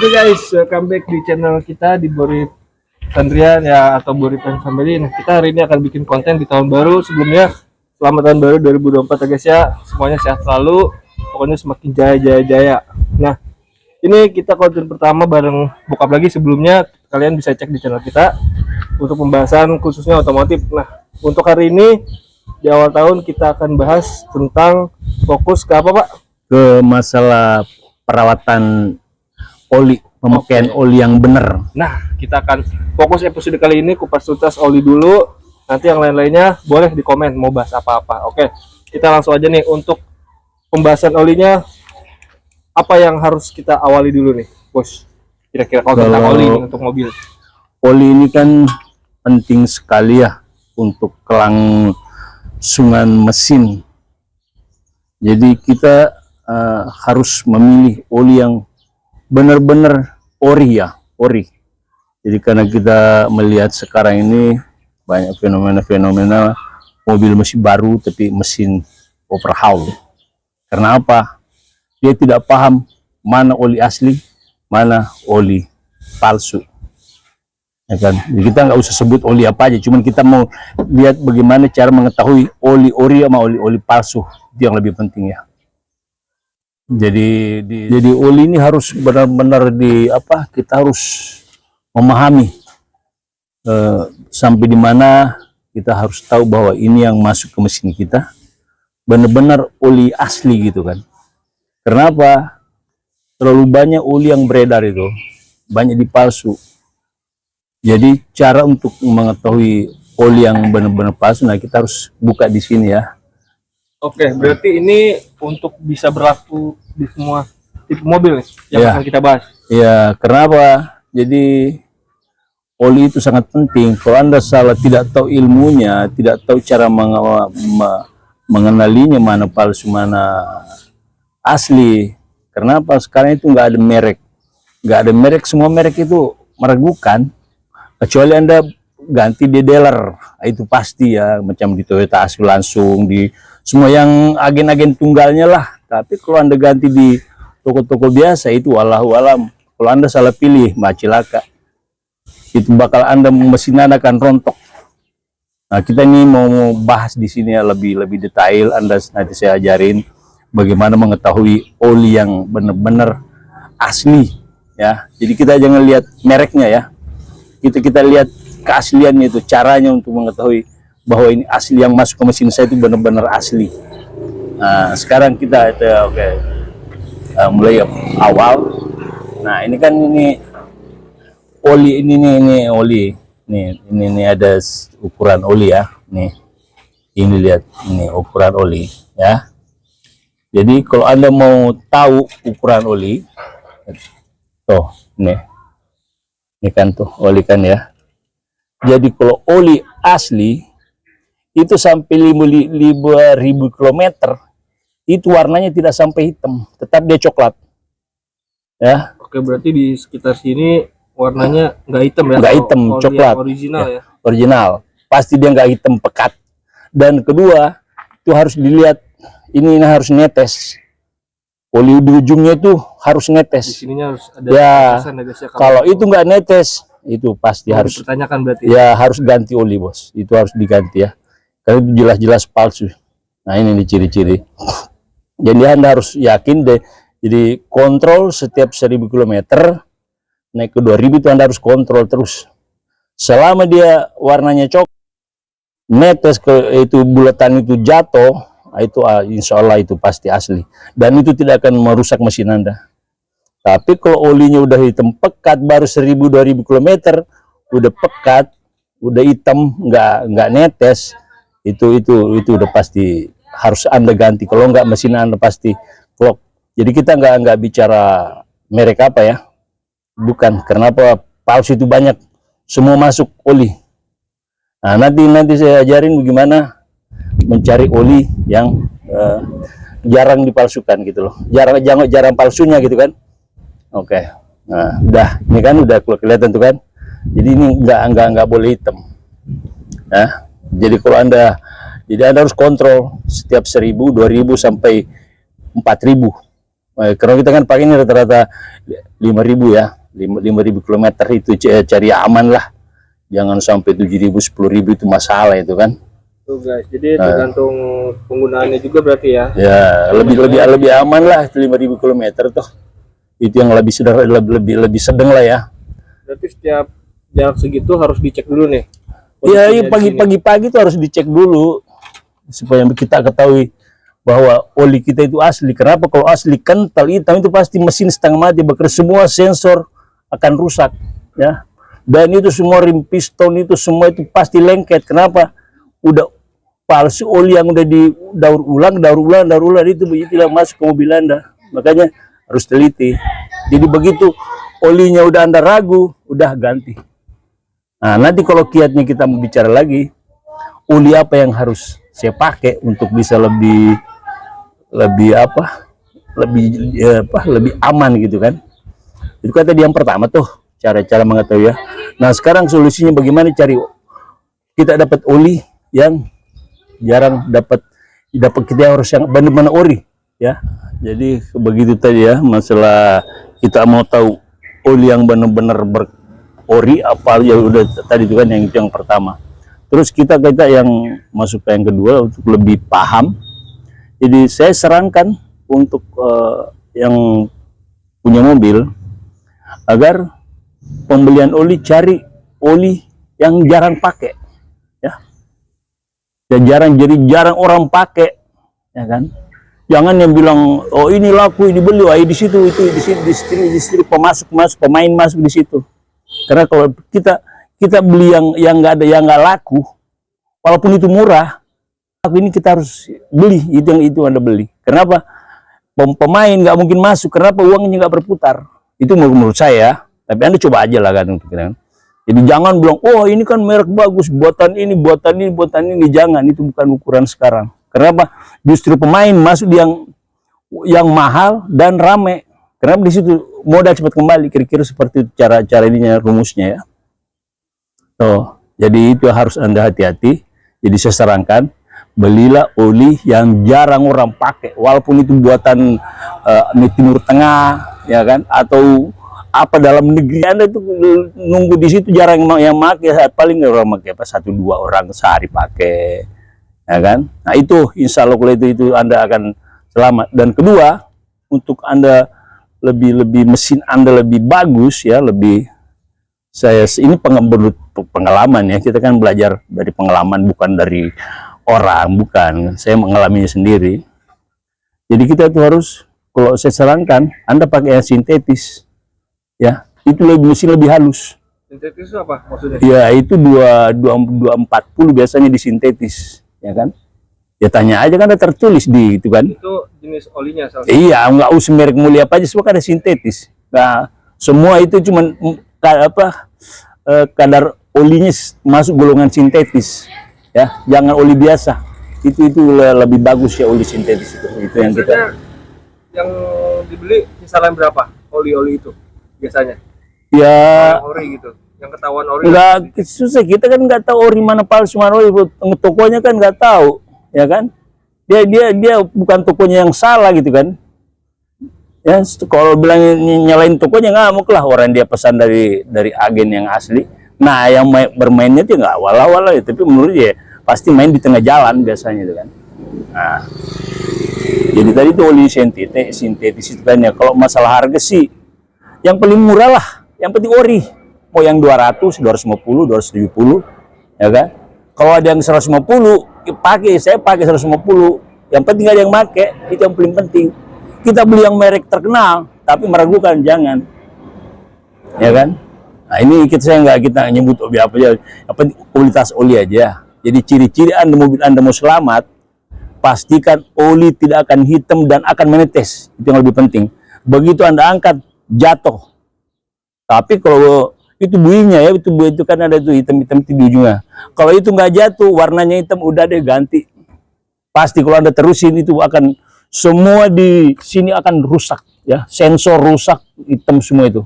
Oke guys, welcome back di channel kita di Bori Sandrian ya, atau Bori Pen Family. Nah, kita hari ini akan bikin konten di tahun baru. Sebelumnya selamat tahun baru 2024 ya guys ya. Semuanya sehat selalu. Pokoknya semakin jaya. Nah, ini kita konten pertama bareng bokap lagi. Sebelumnya kalian bisa cek di channel kita untuk pembahasan khususnya otomotif. Nah, untuk hari ini di awal tahun kita akan bahas tentang fokus ke apa, Pak? Ke masalah perawatan oli, pemakaian oli yang benar. Nah, kita akan fokus episode kali ini kupas tuntas oli dulu. Nanti yang lain-lainnya boleh di komen mau bahas apa-apa. Oke, kita langsung aja nih untuk pembahasan olinya. Apa yang harus kita awali dulu nih, Bos? Kira-kira kalau tentang oli nih, untuk mobil. Oli ini kan penting sekali ya untuk kelangsungan mesin. Jadi kita harus memilih oli yang benar-benar ori. Jadi karena kita melihat sekarang ini banyak fenomena mobil masih baru tapi mesin overhaul. Karena apa? Dia tidak paham mana oli asli, mana oli palsu. Ya kan? Jadi kita nggak usah sebut oli apa aja, cuman kita mau lihat bagaimana cara mengetahui oli ori sama oli palsu. Itu yang lebih penting ya. Jadi oli ini harus benar-benar kita harus memahami sampai di mana kita harus tahu bahwa ini yang masuk ke mesin kita benar-benar oli asli gitu kan. Kenapa? Terlalu banyak oli yang beredar itu, banyak dipalsu. Jadi cara untuk mengetahui oli yang benar-benar palsu, nah kita harus buka di sini ya. Oke, berarti ini untuk bisa berlaku di semua tipe mobil nih yang akan kita bahas. Ya, kenapa? Jadi oli itu sangat penting. Kalau Anda tidak tahu ilmunya, tidak tahu cara mengenalinya mana palsu, mana asli. Kenapa? Sekarang itu nggak ada merek, semua merek itu meragukan. Kecuali Anda ganti di dealer, itu pasti ya, macam di Toyota asli langsung di semua yang agen-agen tunggalnya lah. Tapi kalau Anda ganti di toko-toko biasa itu wallahu alam, kalau Anda salah pilih cilaka, itu bakal mesin Anda akan rontok. Nah, kita ini mau bahas di sini ya lebih detail. Nanti saya ajarin bagaimana mengetahui oli yang benar-benar asli ya. Jadi kita jangan lihat mereknya ya, kita lihat keasliannya, itu caranya untuk mengetahui bahwa ini asli, yang masuk ke mesin saya itu benar-benar asli. Nah, sekarang kita mulai awal. Nah, ini kan ini oli, ini oli. Ini ada ukuran oli ya. Ini lihat, ini ukuran oli ya. Jadi kalau Anda mau tahu ukuran oli, tuh ini kan tuh oli kan ya. Jadi kalau oli asli itu sampai 5.000 km itu warnanya tidak sampai hitam, tetap dia coklat ya. Oke, berarti di sekitar sini warnanya nggak hitam ya? Nggak hitam, coklat original ya. Original pasti dia nggak hitam pekat. Dan kedua itu harus dilihat, ini harus netes, oli di ujungnya itu harus netes. Di sininya harus ada ya, kalau itu nggak netes itu pasti harus dipertanyakan berarti ya, harus ganti oli bos, itu harus diganti ya, karena itu jelas-jelas palsu. Nah, ini ciri-ciri. Jadi Anda harus yakin deh. Jadi kontrol setiap 1.000 km naik ke 2.000 itu Anda harus kontrol terus. Selama dia warnanya coklat, netes ke itu bulatan itu jatuh, itu insya Allah itu pasti asli, dan itu tidak akan merusak mesin Anda. Tapi kalau olinya udah hitam pekat, baru 1.000-2.000 km udah pekat, udah hitam, nggak netes, itu udah pasti harus Anda ganti. Kalau nggak mesin Anda pasti clog. Jadi kita nggak bicara merek apa ya, bukan. Kenapa? Palsu itu banyak, semua masuk oli. Nah, nanti saya ajarin bagaimana mencari oli yang jarang dipalsukan gitu loh, jarang palsunya gitu kan. Oke. Nah, ini kan udah kelihatan tuh kan. Jadi ini nggak boleh hitam. Nah, jadi kalau Anda harus kontrol setiap 1.000, 2.000 sampai 4.000. Karena kita kan pakai ini rata-rata 5.000 ya, 5.000 kilometer itu cari aman lah. Jangan sampai 7.000, 10.000 itu masalah itu kan. Tuh guys, jadi tergantung penggunaannya juga berarti ya. Ya, lebih aman lah 5.000 kilometer tuh. Itu yang lebih sedang lah ya. Berarti setiap jarak segitu harus dicek dulu nih. Iya, pagi-pagi itu harus dicek dulu supaya kita ketahui bahwa oli kita itu asli. Kenapa? Kalau asli kental hitam itu pasti mesin setengah mati, bekerja semua sensor akan rusak ya. Dan itu semua rim piston itu semua itu pasti lengket. Kenapa? Udah palsu oli yang udah daur ulang itu begitulah masuk ke mobil Anda. Makanya harus teliti. Jadi begitu olinya udah Anda ragu, udah ganti. Nah, nanti kalau kiatnya kita mau bicara lagi, oli apa yang harus saya pakai untuk bisa lebih aman gitu kan. Itu kan tadi yang pertama tuh, cara-cara mengetahui ya. Nah, sekarang solusinya bagaimana cari kita dapat oli yang jarang dapat kita harus yang benar-benar ori ya. Jadi begitu tadi ya, masalah kita mau tahu oli yang benar-benar ori apa ya, udah tadi itu kan yang itu yang pertama. Terus kita yang masuk ke yang kedua untuk lebih paham. Jadi saya sarankan untuk yang punya mobil agar pembelian oli cari oli yang jarang pakai ya. Dan jarang orang pakai ya kan. Jangan yang bilang oh ini laku, ini beli, di situ itu di situ pemasuk pemain masuk di situ. Karena kalau kita beli yang nggak laku, walaupun itu murah, aku ini kita harus beli itu Anda beli. Kenapa? Pemain nggak mungkin masuk, kenapa uangnya nggak berputar? Itu menurut saya. Tapi Anda coba aja lah kan untuk kan. Jadi jangan bilang oh ini kan merek bagus, buatan ini, jangan, itu bukan ukuran sekarang. Kenapa? Justru pemain masuk yang mahal dan rame. Kenapa di situ modal cepat kembali, kira-kira seperti itu cara ininya, rumusnya ya. Jadi itu harus Anda hati-hati. Jadi saya sarankan belilah oli yang jarang orang pakai, walaupun itu buatan Timur Tengah ya kan, atau apa dalam negeri Anda itu nunggu di situ jarang yang pakai, paling orang pakai apa 1-2 orang sehari pakai ya kan. Nah itu insya Allah kalau itu Anda akan selamat. Dan kedua, untuk Anda lebih mesin Anda lebih bagus ya, ini pengalaman ya, kita kan belajar dari pengalaman bukan dari orang, bukan saya mengalaminya sendiri. Jadi kita tuh harus, kalau saya sarankan Anda pakai yang sintetis ya, itu mesin lebih halus. Sintetis itu apa maksudnya? Ya itu 240 biasanya disintetis ya kan. Ya tanya aja kan ada tertulis di itu kan. Itu jenis olinya salah. Iya, nggak usah merek mulia apa aja, semua kan ada sintetis. Nah, semua itu cuman kadar olinya masuk golongan sintetis ya, jangan oli biasa. Itu lebih bagus ya oli sintetis itu yang kita. Yang dibeli kisaran berapa oli itu biasanya? Ya ori gitu. Yang ketahuan ori. Enggak susah, kita kan nggak tahu ori mana palsu mana ori, tokonya kan nggak tahu ya kan. Dia bukan tokonya yang salah gitu kan. Ya, kalau bilang nyalain tokonya ngamuk lah, orang dia pesan dari agen yang asli. Nah, yang bermainnya itu nggak wala-wala ya, tapi menurut dia pasti main di tengah jalan biasanya itu kan. Nah, jadi tadi itu oli sintetis itu kan ya. Kalau masalah harga sih, yang paling murah lah, yang penting ori. Mau yang 200, 250, 270, ya kan? Kalau ada yang 150, saya pakai 150. Yang penting ada yang pakai, itu yang paling penting. Kita beli yang merek terkenal, tapi meragukan, jangan. Ya kan? Nah ini saya kita nyebut oli apa aja, apa kualitas oli aja. Jadi ciri-ciri mobil Anda mau selamat, pastikan oli tidak akan hitam dan akan menetes. Itu yang lebih penting. Begitu Anda angkat, jatuh. Tapi kalau itu buinya ya, itu kan ada itu hitam-hitam di ujungnya. Kalau itu nggak jatuh, warnanya hitam, udah deh ganti. Pasti kalau Anda terusin itu akan semua di sini akan rusak ya, sensor rusak, hitam semua itu.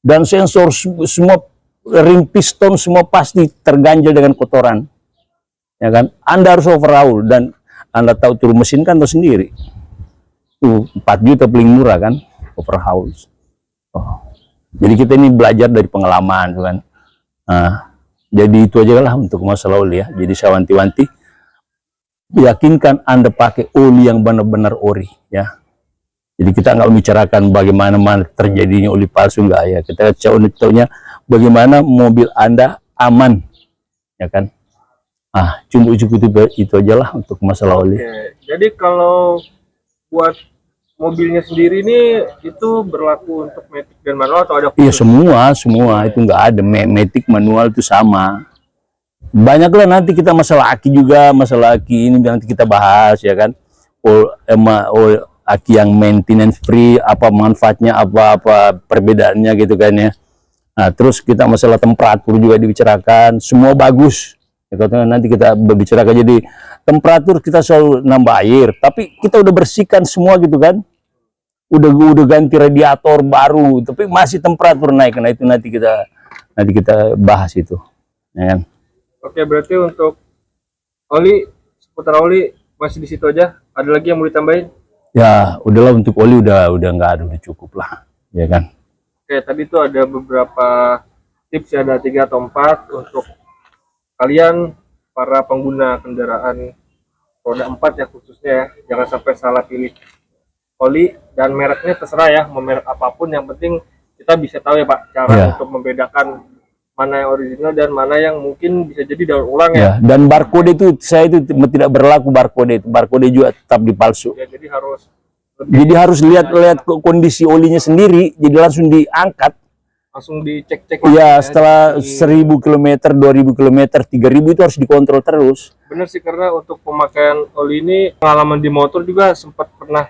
Dan sensor semua rim piston semua pasti terganjal dengan kotoran. Ya kan? Anda harus overhaul, dan Anda tahu turun mesin kan tahu sendiri. tuh 4 juta paling murah kan overhaul. Jadi kita ini belajar dari pengalaman tuh kan. Nah, jadi itu aja lah untuk masalah oli ya. Jadi saya wanti-wanti, yakinkan Anda pakai oli yang benar-benar ori ya. Jadi kita nggak membicarakan bagaimana terjadinya oli palsu, enggak ya. Kita tahunya bagaimana mobil Anda aman ya kan. Cuma itu aja lah untuk masalah oli. Oke. Jadi kalau buat mobilnya sendiri ini itu berlaku untuk matic dan manual atau ada? Iya, semua itu enggak ada, matic manual itu sama. Banyak lah nanti kita masalah aki juga, masalah aki ini nanti kita bahas ya kan. Aki yang maintenance free, apa manfaatnya, apa perbedaannya gitu kan ya. Nah, terus kita masalah temperatur juga dibicarakan, semua bagus. Ya, nanti kita berbicarakan. Jadi temperatur kita selalu nambah air, tapi kita udah bersihkan semua gitu kan. Udah ganti radiator baru, tapi masih temperatur naik. Nah itu nanti kita bahas itu. Ya kan? Oke, berarti untuk oli, seputar oli masih di situ aja. Ada lagi yang mau ditambahin? Ya udahlah, untuk oli udah nggak ada, udah cukup lah, ya kan. Oke, tadi tuh ada beberapa tips ya, ada 3 atau 4 untuk kalian para pengguna kendaraan roda 4 ya khususnya ya. Jangan sampai salah pilih oli, dan mereknya terserah ya, mau merek apapun, yang penting kita bisa tahu ya Pak cara untuk membedakan mana yang original dan mana yang mungkin bisa jadi daur ulang ya. Dan barcode itu saya itu tidak berlaku, barcode juga tetap dipalsu. Ya, jadi harus lihat kondisi olinya sendiri, jadi langsung diangkat, langsung dicek-cek ya, setelah 1000 km, 2000 km, 3000 itu harus dikontrol terus. Bener sih, karena untuk pemakaian oli ini pengalaman di motor juga sempat pernah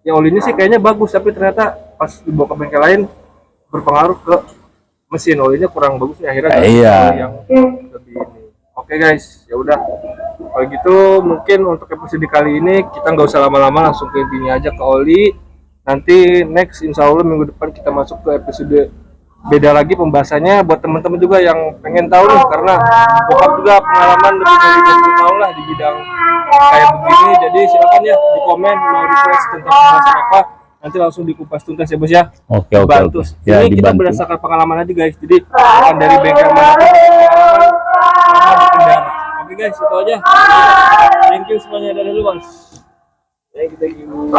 ya, olinya sih kayaknya bagus, tapi ternyata pas dibawa ke bengkel lain berpengaruh ke mesin, olinya kurang bagus nih, akhirnya yang lebih ini. Oke guys, ya udah kalau gitu mungkin untuk episode kali ini kita nggak usah lama-lama, langsung ke intinya aja, ke oli. Nanti next insya Allah minggu depan kita masuk ke episode beda lagi pembahasannya, buat teman-teman juga yang pengen tahu nih, karena bokap juga pengalaman lebih dari 20 tahun lah di bidang kayak begini. Jadi silakan ya di komen mau request tentang pembahasan apa, nanti langsung dikupas tuntas ya bos ya. Oke. Ya, ini kita berdasarkan pengalaman aja guys, jadi bukan dari bengkel mana pengalaman kendaraan. Oke guys, itu aja. Thank you semuanya, dari luar. Thank you.